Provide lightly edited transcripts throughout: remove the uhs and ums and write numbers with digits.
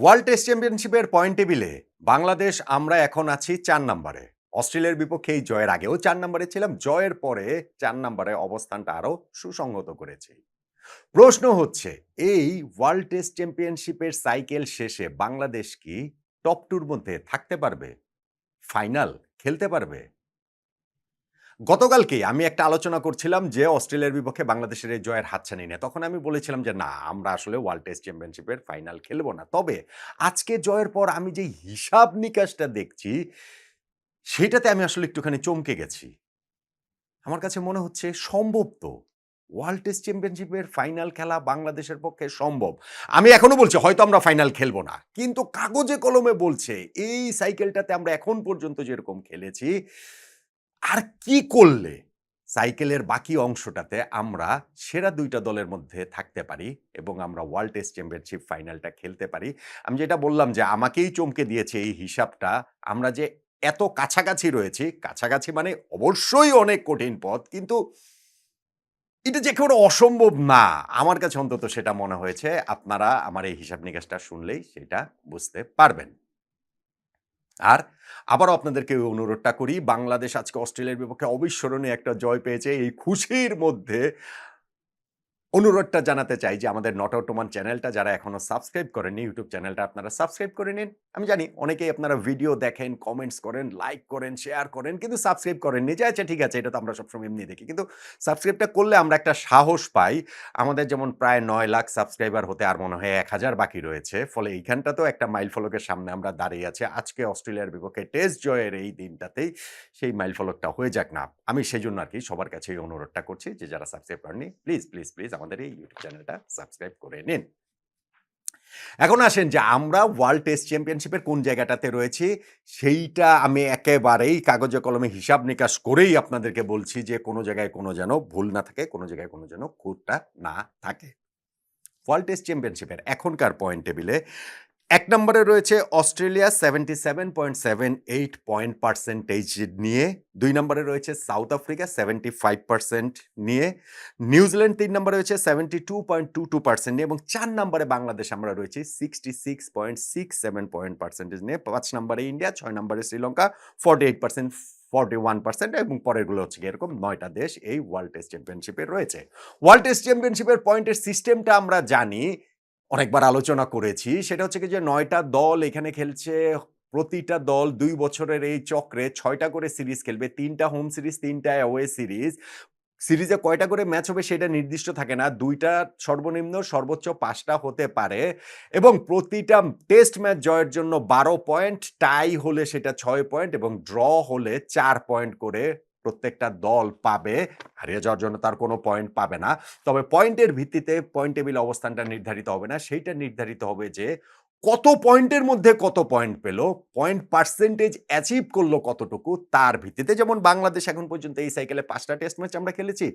World test চ্যাম্পিয়নশিপের point টেবিলে বাংলাদেশ আমরা এখন আছি ৪ নম্বরে। অস্ট্রেলিয়ার বিপক্ষে এই জয়ের আগেও ৪ নম্বরে ছিলাম। জয়ের পরে ৪ নম্বরে অবস্থানটা আরও সুসংহত করেছি। প্রশ্ন হচ্ছে, এই ওয়ার্ল্ড টেস্ট চ্যাম্পিয়নশিপের সাইকেল শেষে বাংলাদেশ কি টপ 2 র মধ্যে থাকতে পারবে? ফাইনাল খেলতে পারবে? গতকালকেই আমি একটা আলোচনা করছিলাম যে অস্ট্রেলিয়ার বিপক্ষে বাংলাদেশের এই জয়ের হাতছানি নিয়ে। তখন আমি বলেছিলাম যে না, আমরা আসলে ওয়ার্ল্ড টেস্ট চ্যাম্পিয়নশিপের ফাইনাল খেলব না। তবে আজকে জয়ের পর আমি যে হিসাব নিকাশটা দেখছি, সেটাতে আমি আসলে একটুখানি চমকে গেছি। আমার কাছে মনে হচ্ছে সম্ভব তো। ওয়ার্ল্ড টেস্ট চ্যাম্পিয়নশিপের ফাইনাল খেলা বাংলাদেশের পক্ষে সম্ভব। আমি এখনো বলছি হয়তো আমরা ফাইনাল খেলব না। কিন্তু কাগজে কলমে বলছে এই সাইকেলটাতে আমরা এখন পর্যন্ত যেরকম খেলেছি, আর কি করলে সাইকেলের বাকি অংশটাতে আমরা সেরা ২ টা দলের মধ্যে থাকতে পারি এবং আমরা ওয়ার্ল্ড টেস্ট চ্যাম্পিয়নশিপ ফাইনালটা খেলতে পারি। আমি যেটা বললাম যে আমাকেই চমকে দিয়েছে এই হিসাবটা। আমরা যে এত কাছাকাছি রয়েছি, কাছাকাছি মানে অবশ্যই অনেক কঠিন পথ। কিন্তু এটা যে একেবারে অসম্ভব না। আমার কাছে অন্তত সেটা মনে হয়েছে। আপনারা আমার এই হিসাব নিকাশটা শুনলেই সেটা বুঝতে পারবেন। আর আবারও আপনাদেরকে ওই অনুরোধটা করি, বাংলাদেশ আজকে অস্ট্রেলিয়ার বিপক্ষে অবিস্মরণীয় একটা জয় পেয়েছে। এই খুশির মধ্যে অনুরোধটা জানাতে চাই যে আমাদের নট আউট ওমান চ্যানেলটা যারা এখনো সাবস্ক্রাইব করেননি, ইউটিউব চ্যানেলটা আপনারা সাবস্ক্রাইব করে নিন। আমি জানি অনেকেই আপনারা ভিডিও দেখেন, কমেন্টস করেন, লাইক করেন, শেয়ার করেন, কিন্তু সাবস্ক্রাইব করেননি। যে আচ্ছা ঠিক আছে, এটা তো আমরা সবসময় এমনি দেখি। কিন্তু সাবস্ক্রাইবটা করলে আমরা একটা সাহস পাই। আমাদের যেমন প্রায় ৯ লাখ সাবস্ক্রাইবার হতে আর মনে হয় ১,০০০ বাকি রয়েছে। ফলে এইখানটাতেও একটা মাইলফলকের সামনে আমরা দাঁড়িয়ে আছি। আজকে অস্ট্রেলিয়ার বিপক্ষে টেস্ট জয়ের এই দিনটাতেই সেই মাইলফলকটা হয়ে যাক না। আমি সেজন্য আরকি সবার কাছে এই অনুরোধটা করছি যে যারা সাবস্ক্রাইব করেননি, প্লিজ, প্লিজ, প্লিজ আমাদের এই ইউটিউব চ্যানেলটা সাবস্ক্রাইব করে নিন। এখন আসেন যে আমরা ওয়ার্ল্ড টেস্ট চ্যাম্পিয়নশিপের কোন জায়গাটাতে রয়েছি, সেইটা আমি একেবারেই কাগজে কলমে হিসাব নিকাশ করেই আপনাদেরকে বলছি যে কোনো জায়গায় কোনো যেন ভুল না থাকে, কোনো জায়গায় কোনো যেন খুঁতটা না থাকে। ওয়ার্ল্ড টেস্ট চ্যাম্পিয়নশিপের এখনকার পয়েন্ট টেবিলে ১ নম্বরে রয়েছে অস্ট্রেলিয়া 77.78 পয়েন্ট পার্সেন্টেজ নিয়ে। ২ নম্বরে রয়েছে সাউথ আফ্রিকা 75% নিয়ে। নিউজিল্যান্ড ৩ নম্বরে রয়েছে 72.22% নিয়ে এবং ৪ নম্বরে বাংলাদেশ আমরা রয়েছি 66.67 পয়েন্ট পার্সেন্টেজ নিয়ে। ৫ নম্বরে ইন্ডিয়া, ৬ নম্বরে শ্রীলঙ্কা 48%, 41% এবং পরেরগুলো হচ্ছে গিয়ে এরকম ৯ টা দেশ এই ওয়ার্ল্ড টেস্ট চ্যাম্পিয়নশিপে রয়েছে। ওয়ার্ল্ড টেস্ট চ্যাম্পিয়নশিপের পয়েন্টের সিস্টেমটা আমরা জানি। অনেকবার আলোচনা করেছি। সেটা হচ্ছে কি যে ৯ টা দল এখানে খেলছে। প্রতিটা দল ২ বছরের এই চক্রে ৬ টা করে সিরিজ খেলবে। ৩ টা হোম সিরিজ, ৩ টা অ্যাওয়ে সিরিজ। সিরিজে কয়টা করে ম্যাচ হবে সেটা নির্দিষ্ট থাকে না। ২ টা সর্বনিম্ন, সর্বোচ্চ ৫ টা হতে পারে এবং প্রতিটা টেস্ট ম্যাচ জয়ের জন্য ১২ পয়েন্ট, টাই হলে সেটা ৬ পয়েন্ট এবং ড্র হলে ৪ পয়েন্ট করে প্রত্যেকটা দল পাবে। হারিয়ে যাওয়ার জন্য তার কোনো পয়েন্ট পাবে না। তবে পয়েন্টের ভিত্তিতে পয়েন্ট টেবিল অবস্থানটা নির্ধারিত হবে না। সেইটা নির্ধারিত হবে যে কত পয়েন্টের মধ্যে কত পয়েন্ট পেল, পয়েন্ট পার্সেন্টেজ অ্যাচিভ করলো কতটুকু তার ভিত্তিতে। যেমন বাংলাদেশ এখন পর্যন্ত এই সাইকেলে ৫ টা টেস্ট ম্যাচ আমরা খেলেছি।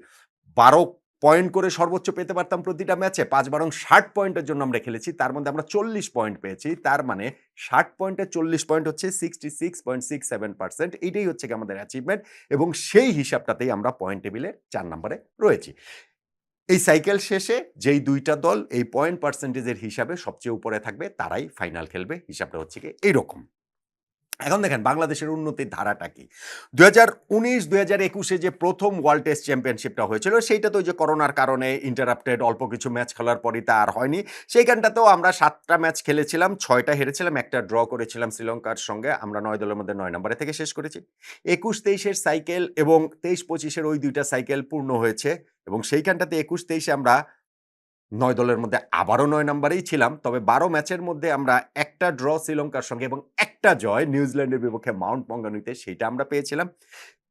১২ পয়েন্ট করে সর্বোচ্চ পেতে পারতাম প্রতিটা ম্যাচে। ৫ বারং ৬০ পয়েন্টের জন্য আমরা খেলেছি। তার মধ্যে আমরা ৪০ পয়েন্ট পেয়েছি। তার মানে ৬০ পয়েন্টে ৪০ পয়েন্ট হচ্ছে 66.67%। এটাই হচ্ছে গিয়ে আমাদের অ্যাচিভমেন্ট এবং সেই হিসাবটাতেই আমরা পয়েন্ট টেবিলে ৪ নম্বরে রয়েছি। এই সাইকেল শেষে যেই ২ টা দল এই পয়েন্ট পার্সেন্টেজের হিসাবে সবচেয়ে উপরে থাকবে তারাই ফাইনাল খেলবে। হিসাবটা হচ্ছে গিয়ে এইরকম। এখন দেখেন বাংলাদেশের উন্নতির ধারাটা কি? ২০১৯-২০২১ এ যে ১ম ওয়ার্ল্ড টেস্ট চ্যাম্পিয়নশিপটা হয়েছিল সেইটা তো ওই যে করোনার কারণে ইন্টারাপ্টেড, অল্প কিছু ম্যাচ খেলার পরই তা আর হয়নি। সেইখানটাতেও আমরা ৭ টা ম্যাচ খেলেছিলাম, ৬ টা হেরেছিলাম, ১ টা ড্র করেছিলাম শ্রীলঙ্কার সঙ্গে। আমরা ৯ দলের মধ্যে ৯ নম্বরে থেকে শেষ করেছি। ২১-২৩ এর সাইকেল এবং ২৩-২৫ এর ওই ২ টা সাইকেল পূর্ণ হয়েছে এবং সেইখানটাতে ২১-২৩ এ আমরা ৯ দলের মধ্যে আবারও ৯ নম্বরেই ছিলাম। তবে ১২ ম্যাচের মধ্যে আমরা ১ টা ড্র শ্রীলঙ্কার সঙ্গে এবং ১ টা জয় নিউজিল্যান্ডের বিপক্ষে মাউন্ট মঙ্গানুইতে সেইটা আমরা পেয়েছিলাম।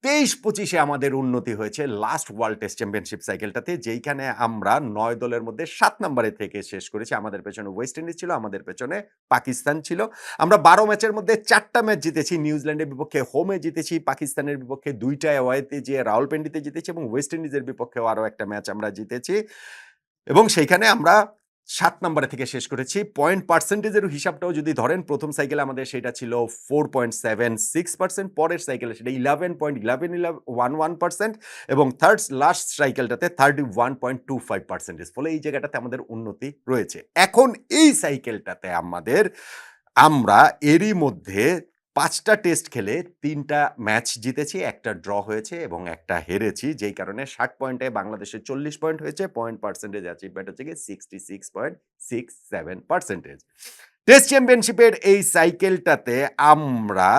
২৩-২৫ এ আমাদের উন্নতি হয়েছে লাস্ট ওয়ার্ল্ড টেস্ট চ্যাম্পিয়নশিপ সাইকেলটাতে, যেইখানে আমরা ৯ দলের মধ্যে ৭ নম্বরে থেকে শেষ করেছি। আমাদের পেছনে ওয়েস্ট ইন্ডিজ ছিল, আমাদের পেছনে পাকিস্তান ছিল। আমরা ১২ ম্যাচের মধ্যে ৪ টা ম্যাচ জিতেছি। নিউজিল্যান্ডের বিপক্ষে হোমে জিতেছি, পাকিস্তানের বিপক্ষে ২ টা অ্যাওয়েতে যেয়ে রাওয়ালপিন্ডিতে জিতেছি এবং ওয়েস্ট ইন্ডিজের বিপক্ষেও আরও একটা ম্যাচ আমরা জিতেছি। এবং সেইখানে আমরা 7 নম্বরে থেকে শেষ করেছি। পয়েন্ট পার্সেন্টেজের হিসাবটাও যদি ধরেন, প্রথম সাইকেলে আমাদের সেটা ছিল 4.76%, পরের সাইকেলে সেটা 11.1111% এবং লাস্ট সাইকেলটাতে 31.25%। ফলে এই জায়গাটাতে আমাদের উন্নতি রয়েছে। এখন এই সাইকেলটাতে আমরা এরই মধ্যে ৫ টা টেস্ট খেলে ৩ টা ম্যাচ জিতেছি, ১ টা ড্র হয়েছে এবং ১ টা হেরেছি। যেই কারণে ৬০ পয়েন্টে বাংলাদেশের ৪০ পয়েন্ট হয়েছে। পয়েন্ট পার্সেন্টেজ অ্যাচিভমেন্ট হচ্ছে গিয়ে 66.67%। টেস্ট চ্যাম্পিয়নশিপের এই সাইকেলটাতে আমরা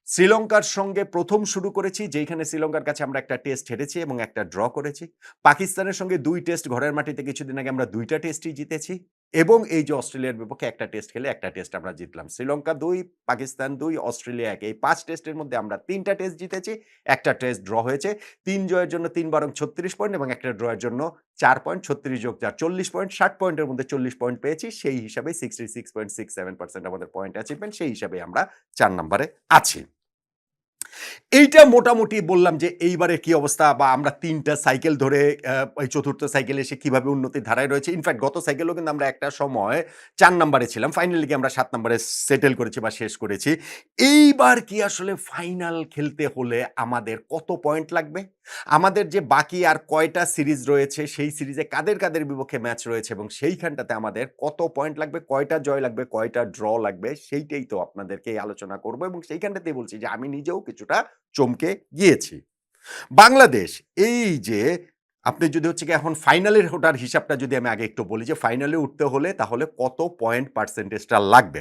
শ্রীলঙ্কার সঙ্গে প্রথম শুরু করেছি, যেইখানে শ্রীলঙ্কার কাছে আমরা ১ টা টেস্ট হেরেছি এবং ১ টা ড্র করেছি। পাকিস্তানের সঙ্গে ২ টেস্ট ঘরের মাটিতে কিছুদিন আগে আমরা ২ টা টেস্টই জিতেছি এবং এই যে অস্ট্রেলিয়ার বিপক্ষে ১ টা টেস্ট খেলে ১ টা টেস্ট আমরা জিতলাম। শ্রীলঙ্কা ২, পাকিস্তান ২, অস্ট্রেলিয়া ১। এই ৫ টেস্টের মধ্যে আমরা ৩ টা টেস্ট জিতেছি, ১ টা টেস্ট ড্র হয়েছে। ৩ জয়ের জন্য ৩ বারং ৩৬ পয়েন্ট এবং ১ টা ড্রয়ের জন্য ৪ পয়েন্ট, ৩৬ যোগ ৪ ৪০ পয়েন্ট। ৬০ পয়েন্টের মধ্যে ৪০ পয়েন্ট পেয়েছি। সেই হিসাবে 66.67% আমাদের পয়েন্ট অ্যাচিভমেন্ট। সেই হিসাবে আমরা ৪ নম্বরে আছি। এইটা মোটামুটি বললাম যে এইবারে কি অবস্থা, বা আমরা ৩ টা সাইকেল ধরে এই ৪র্থ সাইকেলে এসে কিভাবে উন্নতির ধারায় রয়েছে। ইনফ্যাক্ট গত সাইকেলেও কিন্তু আমরা একটা সময় ৪ নাম্বারে ছিলাম। ফাইনালি গিয়ে আমরা ৭ নাম্বারে সেটেল করেছি বা শেষ করেছি। এইবার কি আসলে ফাইনাল খেলতে হলে আমাদের কত পয়েন্ট লাগবে? আমাদের যে বাকি আর কয়টা সিরিজ রয়েছে, সেই সিরিজে কাদের বিপক্ষে ম্যাচ রয়েছে এবং সেইখানটাতে আমাদের কত পয়েন্ট লাগবে, কয়টা জয় লাগবে, কয়টা ড্র লাগবে, সেইটাই তো আপনাদেরকে আলোচনা করব এবং সেইখানটাতেই বলছি যে আমি নিজেও কিছুটা চমকে গিয়েছি। বাংলাদেশ এই যে আপনি যদি হচ্ছে গিয়ে এখন ফাইনালের ওঠার হিসাবটা যদি আমি আগে একটু বলি যে ফাইনালে উঠতে হলে তাহলে কত পয়েন্ট পার্সেন্টেজটা লাগবে।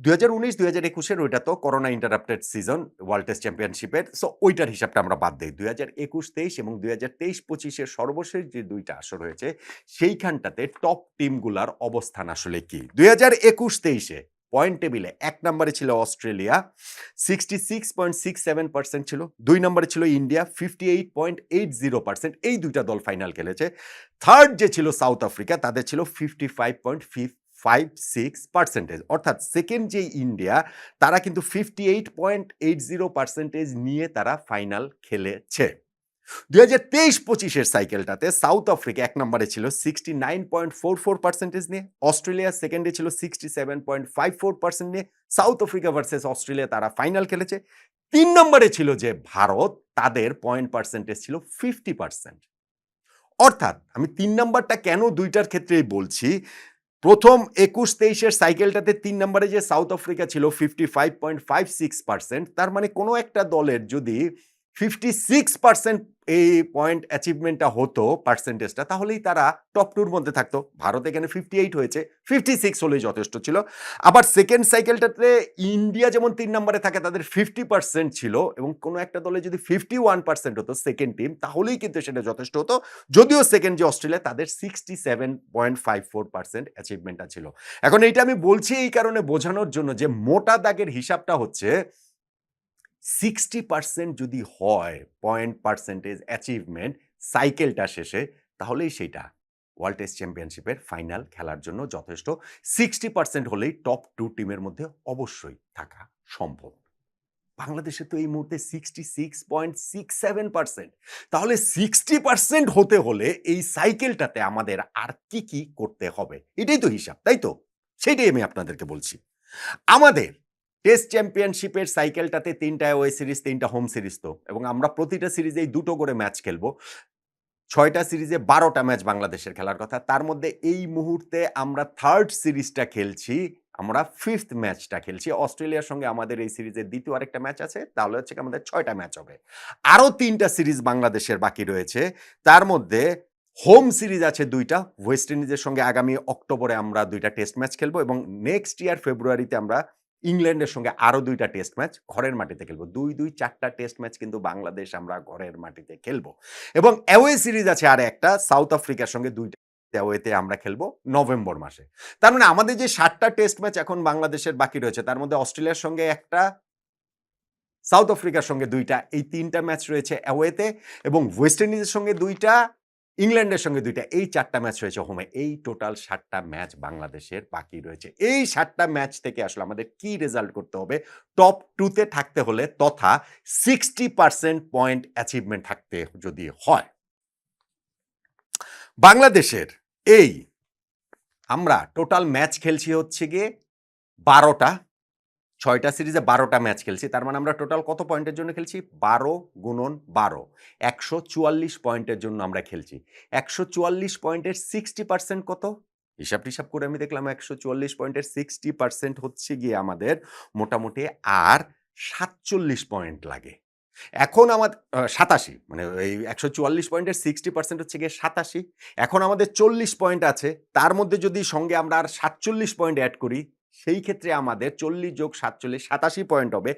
২০১৯-২০২১ এর ওইটা তো corona interrupted season world test চ্যাম্পিয়নশিপের। সো ওইটার হিসাবটা আমরা বাদ দেই। ২০২১-২৩ এবং ২০২৩-২৫ এর সর্বশেষ যে ২ টা আসর হয়েছে, সেইখানটাতে টপ টিমগুলার অবস্থান আসলে কি? ২০২১-২৩ এ পয়েন্ট টেবিলে ১ নম্বরে ছিল অস্ট্রেলিয়া, 66.67% ছিল। ২ নম্বরে ছিল ইন্ডিয়া, 58.80%। এই ২ টা দল ফাইনাল খেলেছে। থার্ড যে ছিল সাউথ আফ্রিকা, তাদের ছিল 55.56%। অর্থাৎ সেকেন্ড যে ইন্ডিয়া, তারা কিন্তু 58.80% নিয়ে তারা ফাইনাল খেলেছে। ২০২৩-২৫ এর সাইকেলটাতে সাউথ আফ্রিকা ১ নম্বরে ছিল 69.44% নিয়ে, অস্ট্রেলিয়া সেকেন্ডে ছিল 67.54% নিয়ে। সাউথ আফ্রিকা ভার্সেস অস্ট্রেলিয়া তারা ফাইনাল খেলেছে। ৩ নম্বরে ছিল যে ভারত, তাদের পয়েন্ট পার্সেন্টেজ ছিল 50%। অর্থাৎ আমি ৩ নাম্বারটা কেন ২ টার ক্ষেত্রেই বলছি, প্রথম ২১-২৩ এর সাইকেলটাতে ৩ নম্বরে যে সাউথ আফ্রিকা ছিল 55.56%, তার মানে কোনো একটা দলের যদি 56% এই পয়েন্ট অ্যাচিভমেন্টটা হতো, পার্সেন্টেজটা, তাহলেই তারা টপ 2 এর মধ্যে থাকতো। ভারত এখানে 58 হয়েছে, 56 হলেই যথেষ্ট ছিল। আবার সেকেন্ড সাইকেলটাতে ইন্ডিয়া যেমন ৩ নম্বরে থাকে, তাদের 50% ছিল এবং কোনো একটা দলে যদি 51% হতো সেকেন্ড টিম, তাহলেই কিন্তু সেটা যথেষ্ট হতো। যদিও সেকেন্ড যে অস্ট্রেলিয়া, তাদের 67.54% অ্যাচিভমেন্টটা ছিল। এখন এইটা আমি বলছি এই কারণে বোঝানোর জন্য যে মোটা দাগের হিসাবটা হচ্ছে 60% যদি হয় পয়েন্ট পার্সেন্টেজ অ্যাচিভমেন্ট সাইকেলটা শেষে, তাহলেই সেইটা ওয়ার্ল্ড টেস্ট চ্যাম্পিয়নশিপের ফাইনাল খেলার জন্য যথেষ্ট। 60% হলেই টপ 2 টিমের মধ্যে অবশ্যই থাকা সম্ভব। বাংলাদেশে তো এই মুহূর্তে 66.67%। তাহলে 60% হতে হলে এই সাইকেলটাতে আমাদের আর কি করতে হবে? এটাই তো হিসাব, তাই তো? সেটাই আমি আপনাদেরকে বলছি। আমাদের টেস্ট চ্যাম্পিয়নশিপের সাইকেলটাতে ৩ টা অ্যাওয়ে সিরিজ, ৩ টা হোম সিরিজ তো, এবং আমরা প্রতিটা সিরিজেই ২ টো করে ম্যাচ খেলবো। ৬ টা সিরিজে ১২ টা ম্যাচ বাংলাদেশের খেলার কথা। তার মধ্যে এই মুহূর্তে আমরা 3rd সিরিজটা খেলছি। আমরা 5th ম্যাচটা খেলছি। অস্ট্রেলিয়ার সঙ্গে আমাদের এই সিরিজের ২য় আরেকটা ম্যাচ আছে। তাহলে হচ্ছে গিয়ে আমাদের ৬ টা ম্যাচ হবে। আরো ৩ টা সিরিজ বাংলাদেশের বাকি রয়েছে। তার মধ্যে হোম সিরিজ আছে ২ টা। ওয়েস্ট ইন্ডিজের সঙ্গে আগামী অক্টোবরে আমরা ২ টা টেস্ট ম্যাচ খেলবো এবং নেক্সট ইয়ার ফেব্রুয়ারিতে আমরা ইংল্যান্ডের সঙ্গে আরো ২ টা টেস্ট ম্যাচ ঘরের মাটিতে খেলবো। ২-২ ৪ টা টেস্ট ম্যাচ কিন্তু বাংলাদেশ আমরা ঘরের মাটিতে খেলবো। এবং অ্যাওয়ে সিরিজ আছে আর একটা সাউথ আফ্রিকার সঙ্গে ২ টা অ্যাওয়েতে আমরা খেলবো নভেম্বর মাসে। তার মানে আমাদের যে ৭ টা টেস্ট ম্যাচ এখন বাংলাদেশের বাকি রয়েছে, তার মধ্যে অস্ট্রেলিয়ার সঙ্গে ১ টা, সাউথ আফ্রিকার সঙ্গে ২ টা, এই ৩ টা ম্যাচ রয়েছে অ্যাওয়েতে এবং ওয়েস্ট ইন্ডিজের সঙ্গে ২ টা, ইংল্যান্ডের সঙ্গে ২ টা, এই ৪ টা ম্যাচ রয়েছে হোমে। এই টোটাল ৭ টা ম্যাচ বাংলাদেশের বাকি রয়েছে। এই ৭ টা ম্যাচ থেকে আসলে আমাদের কি রেজাল্ট করতে হবে টপ 2 তে থাকতে হলে, তথা 60% পয়েন্ট অ্যাচিভমেন্ট থাকতে যদি হয়। বাংলাদেশের এই আমরা টোটাল ম্যাচ খেলছি হচ্ছে গিয়ে ১২ টা। ৬ টা সিরিজে ১২ টা ম্যাচ খেলছি। তার মানে আমরা টোটাল কত পয়েন্টের জন্য খেলছি? ১২ গুণন ১২ ১৪৪ পয়েন্টের জন্য আমরা খেলছি। ১৪৪ পয়েন্টের 60% কত? হিসাব-টিসাব করে আমি দেখলাম ১৪৪ পয়েন্টের 60% হচ্ছে গিয়ে আমাদের মোটামুটি আর ৪৭ পয়েন্ট লাগে। এখন ৮৭ মানে এই ১৪৪ পয়েন্টের 60% হচ্ছে গিয়ে ৮৭। এখন আমাদের ৪০ পয়েন্ট আছে। তার মধ্যে যদি সঙ্গে আমরা আর ৪৭ পয়েন্ট এড করি, সেই ক্ষেত্রে আমাদের ৪০ যোগ ৪৭ ৮৭ পয়েন্ট হবে।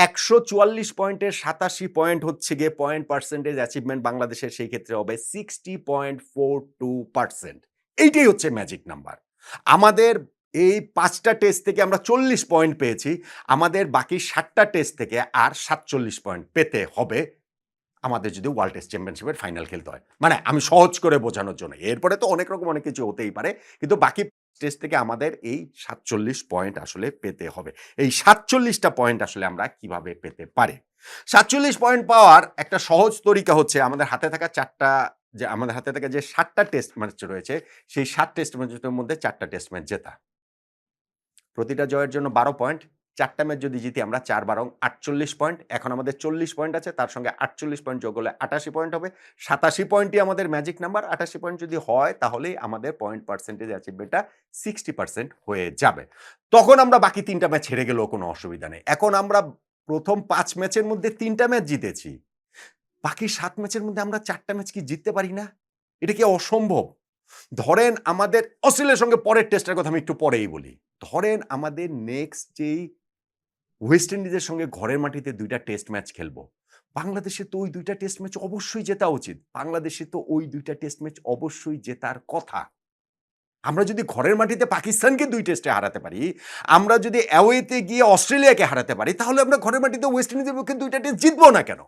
১৪৪ পয়েন্টের ৮৭ পয়েন্ট হচ্ছে গিয়ে পয়েন্ট পার্সেন্টেজ অ্যাচিভমেন্ট বাংলাদেশের সেই ক্ষেত্রে হবে 60.42%। এইটাই হচ্ছে ম্যাজিক নাম্বার। আমাদের এই ৫ টা টেস্ট থেকে আমরা ৪০ পয়েন্ট পেয়েছি। আমাদের বাকি ৭ টা টেস্ট থেকে আর ৪৭ পয়েন্ট পেতে হবে আমাদের যদি ওয়ার্ল্ড টেস্ট চ্যাম্পিয়নশিপের ফাইনাল খেলতে হয়। মানে আমি সহজ করে বোঝানোর জন্য। এরপরে তো অনেক রকম অনেক কিছু হতেই পারে। কিন্তু বাকি টেস্ট থেকে আমাদের এই ৪৭ পয়েন্ট আসলে পেতে হবে। এই ৪৭ টা পয়েন্ট আসলে আমরা কিভাবে পেতে পারি? ৪৭ পয়েন্ট পাওয়ার একটা সহজ তরিকা হচ্ছে আমাদের হাতে থাকা ৪ টা আমাদের হাতে থাকা যে ৭ টা টেস্ট ম্যাচ রয়েছে, সেই ৭ টেস্ট ম্যাচের মধ্যে ৪ টা টেস্ট ম্যাচ জেতা। প্রতিটা জয়ের জন্য ১২ পয়েন্ট। ৪ টা ম্যাচ যদি জিতি আমরা ৪ বারং ৪৮ পয়েন্ট। এখন আমাদের ৪০ পয়েন্ট আছে। তার সঙ্গে ৪৮ পয়েন্ট যোগ হলে ৮৮ পয়েন্ট হবে। ৮৭ পয়েন্টই আমাদের ম্যাজিক নাম্বার। ৮৮ পয়েন্ট যদি হয় তাহলেই আমাদের পয়েন্ট পার্সেন্টেজ অ্যাচিভমেন্টটা 60% হয়ে যাবে। তখন আমরা বাকি ৩ টা ম্যাচ হেরে গেলেও কোনো অসুবিধা নেই। এখন আমরা ১ম ৫ ম্যাচের মধ্যে ৩ টা ম্যাচ জিতেছি। বাকি ৭ ম্যাচের মধ্যে আমরা ৪ টা ম্যাচ কি জিততে পারি না? এটা কি অসম্ভব? ধরেন আমাদের অস্ট্রেলিয়ার সঙ্গে পরের টেস্টের কথা আমি একটু পরেই বলি। ধরেন আমাদের নেক্সট যেই ওয়েস্ট ইন্ডিজের সঙ্গে ঘরের মাটিতে ২ টা টেস্ট ম্যাচ খেলবো। বাংলাদেশের তো ওই ২ টা টেস্ট ম্যাচ অবশ্যই জেতা উচিত। বাংলাদেশের তো ওই ২ টা টেস্ট ম্যাচ অবশ্যই জেতার কথা। আমরা যদি ঘরের মাটিতে পাকিস্তানকে ২ টেস্টে হারাতে পারি, আমরা যদি অ্যাওয়েতে গিয়ে অস্ট্রেলিয়াকে হারাতে পারি, তাহলে আমরা ঘরের মাটিতে ওয়েস্ট ইন্ডিজের পক্ষে ২ টা টেস্ট জিতবো না কেন?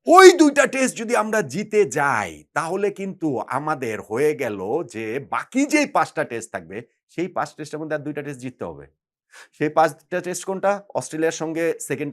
ওই ২ টা টেস্ট যদি আমরা জিতে যাই, তাহলে কিন্তু আমাদের হয়ে গেল যে বাকি যেই ৫ টা টেস্ট থাকবে, সেই ৫ টেস্টের মধ্যে আর ২ টা টেস্ট জিততে হবে। সেই ৫ টা টেস্ট কোনটা? অস্ট্রেলিয়ার সঙ্গে 2nd